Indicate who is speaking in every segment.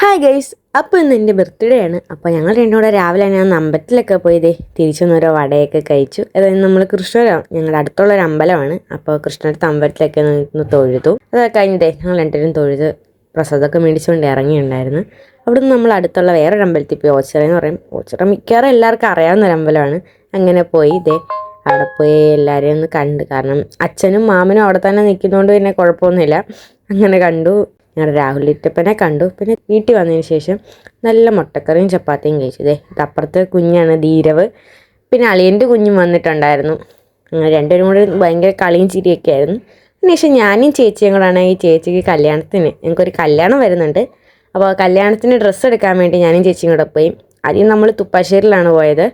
Speaker 1: Hi guys, അപ്പോൾ ഇന്ന് എൻ്റെ ബർത്ത്ഡേ ആണ്. അപ്പോൾ ഞങ്ങൾ രണ്ടും കൂടെ രാവിലെ ഞാൻ അമ്പലത്തിലൊക്കെ പോയി തിരിച്ചു വന്നൊരു വടയൊക്കെ കഴിച്ചു. അതായത് നമ്മൾ കൃഷ്ണപുരം ഞങ്ങളുടെ അടുത്തുള്ളൊരു അമ്പലമാണ്. അപ്പോൾ കൃഷ്ണടുത്ത് അമ്പലത്തിലൊക്കെ നിന്ന് തൊഴുതു. അതൊക്കെ കഴിഞ്ഞിട്ടേ ഞങ്ങൾ രണ്ടുപേരും തൊഴുത് പ്രസാദമൊക്കെ മേടിച്ചുകൊണ്ട് ഇറങ്ങിയിട്ടുണ്ടായിരുന്നു. അവിടെ നിന്ന് നമ്മൾ അടുത്തുള്ള വേറൊരു അമ്പലത്തിൽ പോയി, ഓച്ചിറ എന്ന് പറയും. ഓച്ചിറ മിക്കവാറും എല്ലാവർക്കും അറിയാവുന്നൊരു അമ്പലമാണ്. അങ്ങനെ പോയി അവിടെ പോയി എല്ലാവരെയും ഒന്ന് കണ്ട്. കാരണം അച്ഛനും മാമനും അവിടെ തന്നെ നിൽക്കുന്നതുകൊണ്ട് പിന്നെ കുഴപ്പമൊന്നുമില്ല. അങ്ങനെ കണ്ടു. ഞങ്ങളുടെ രാഹുലിറ്റപ്പനെ കണ്ടു. പിന്നെ വീട്ടിൽ വന്നതിന് ശേഷം നല്ല മുട്ടക്കറിയും ചപ്പാത്തിയും കഴിച്ചു. അപ്പുറത്തെ കുഞ്ഞാണ് ധീരവ്. പിന്നെ അളിയൻ്റെ കുഞ്ഞും വന്നിട്ടുണ്ടായിരുന്നു. അങ്ങനെ രണ്ടുപേരും കൂടി ഭയങ്കര കളിയും ചിരിയൊക്കെ ആയിരുന്നു. അതിനുശേഷം ഞാനും ചേച്ചിയും കൂടാണ് ഈ ചേച്ചിക്ക് കല്യാണത്തിന്, ഞങ്ങൾക്കൊരു കല്യാണം വരുന്നുണ്ട്. അപ്പോൾ കല്യാണത്തിന് ഡ്രസ്സ് എടുക്കാൻ വേണ്ടി ഞാനും ചേച്ചിയും കൂടെ പോയി. ആദ്യം നമ്മൾ തുപ്പാശ്ശേരിയിലാണ് പോയത്.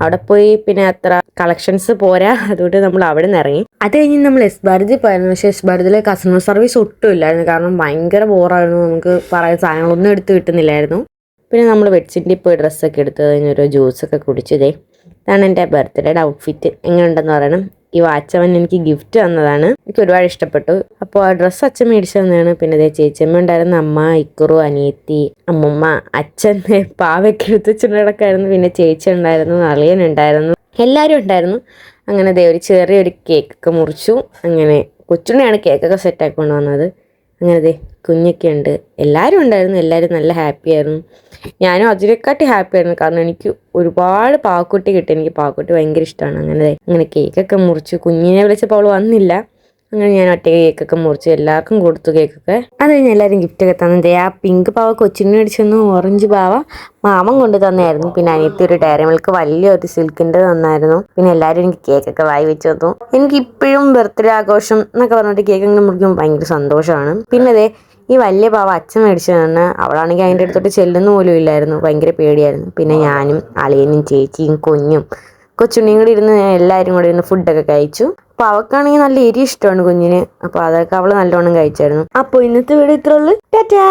Speaker 1: അവിടെ പോയി പിന്നെ അത്ര കളക്ഷൻസ് പോരാ, അതുകൊണ്ട് നമ്മൾ അവിടെ നിന്ന് ഇറങ്ങി. അത് കഴിഞ്ഞ് നമ്മൾ എസ് ഭാരതി പോയിരുന്നു. പക്ഷേ എസ് ഭാരതിയിലെ കസ്റ്റമർ സർവീസ് ഒട്ടും ഇല്ലായിരുന്നു. കാരണം ഭയങ്കര ബോറായിരുന്നു. നമുക്ക് പറയുന്ന സാധനങ്ങളൊന്നും എടുത്ത് കിട്ടുന്നില്ലായിരുന്നു. പിന്നെ നമ്മൾ വെഡ്സിൻ്റെ പോയി ഡ്രസ്സൊക്കെ എടുത്ത് കഴിഞ്ഞൊരു ജ്യൂസൊക്കെ കുടിച്ചതേ. ഇതാണ് എൻ്റെ ബർത്ത്ഡേയുടെ ഔട്ട്ഫിറ്റ്. എങ്ങനെയുണ്ടെന്ന് പറയണം. ഈ വാച്ച് അവൻ എനിക്ക് ഗിഫ്റ്റ് തന്നതാണ്. എനിക്ക് ഒരുപാട് ഇഷ്ടപ്പെട്ടു. അപ്പോൾ ആ ഡ്രസ്സ് അച്ഛൻ മേടിച്ചു തന്നതാണ്. പിന്നെ ചേച്ചിയമ്മ ഉണ്ടായിരുന്നു, അമ്മ, ഇക്കുറു, അനിയത്തി, അമ്മമ്മ, അച്ഛൻ പാവയ്ക്ക് എടുത്ത് വെച്ചിട്ടുണ്ടായിരുന്നു. പിന്നെ ചേച്ചി ഉണ്ടായിരുന്നു, അളിയനുണ്ടായിരുന്നു, എല്ലാവരും ഉണ്ടായിരുന്നു. അങ്ങനെ ഒരു ചെറിയൊരു കേക്കൊക്കെ മുറിച്ചു. അങ്ങനെ കൊച്ചുണ്ണിയാണ് കേക്കൊക്കെ സെറ്റാക്കി കൊണ്ടുവന്നത്. അങ്ങനെ കുഞ്ഞൊക്കെ ഉണ്ട്, എല്ലാവരും ഉണ്ടായിരുന്നു. എല്ലാവരും നല്ല ഹാപ്പി ആയിരുന്നു. ഞാനും അതിനെക്കാട്ടി ഹാപ്പി ആയിരുന്നു. കാരണം എനിക്ക് ഒരുപാട് പാവക്കുട്ടി കിട്ടി. എനിക്ക് പാവക്കുട്ടി ഭയങ്കര ഇഷ്ടമാണ്. അങ്ങനെ കേക്കൊക്കെ മുറിച്ചു. കുഞ്ഞിനെ വിളിച്ചപ്പോൾ അവൾ വന്നില്ല. അങ്ങനെ ഞാൻ ഒറ്റ കേക്കൊക്കെ മുറിച്ച് എല്ലാവർക്കും കൊടുത്തു കേക്കൊക്കെ. അത് കഴിഞ്ഞ് എല്ലാവരും ഗിഫ്റ്റൊക്കെ തന്നത്. ആ പിങ്ക് പാവ കൊച്ചിന് മേടിച്ചെന്നു, ഓറഞ്ച് പാവ മാമൻ കൊണ്ട് തന്നായിരുന്നു. പിന്നെ അനിയത്തി ഒരു ഡയറി മിൽക്ക് വലിയൊരു സിൽക്കിൻ്റെ തന്നായിരുന്നു. പിന്നെ എല്ലാവരും എനിക്ക് കേക്കൊക്കെ വായി വെച്ച് തന്നു. എനിക്ക് ഇപ്പോഴും ബർത്ത്ഡേ ആഘോഷം എന്നൊക്കെ പറഞ്ഞിട്ട് കേക്ക് ഇങ്ങനെ മുറിക്കുമ്പോൾ ഭയങ്കര സന്തോഷമാണ്. പിന്നെ ഈ വലിയ പാവ അച്ഛൻ മേടിച്ചു തന്നെ. അവളാണെങ്കിൽ അതിൻ്റെ അടുത്തോട്ട് ചെല്ലുന്ന പോലും ഇല്ലായിരുന്നു. ഭയങ്കര പേടിയായിരുന്നു. പിന്നെ ഞാനും അളിയനും ചേച്ചിയും കുഞ്ഞും കൊച്ചുണ്ണിയും കൂടി ഇരുന്ന് എല്ലാവരും കൂടി ഇരുന്ന് ഫുഡൊക്കെ കഴിച്ചു. അപ്പോൾ അവൾക്കാണെങ്കിൽ നല്ല എരി ഇഷ്ടമാണ് കുഞ്ഞിന്. അപ്പോൾ അതൊക്കെ അവൾ നല്ലോണം കഴിച്ചായിരുന്നു. അപ്പോൾ ഇന്നത്തെ വീഡിയോ ഇത്രേ ഉള്ളൂ. ടാറ്റാ.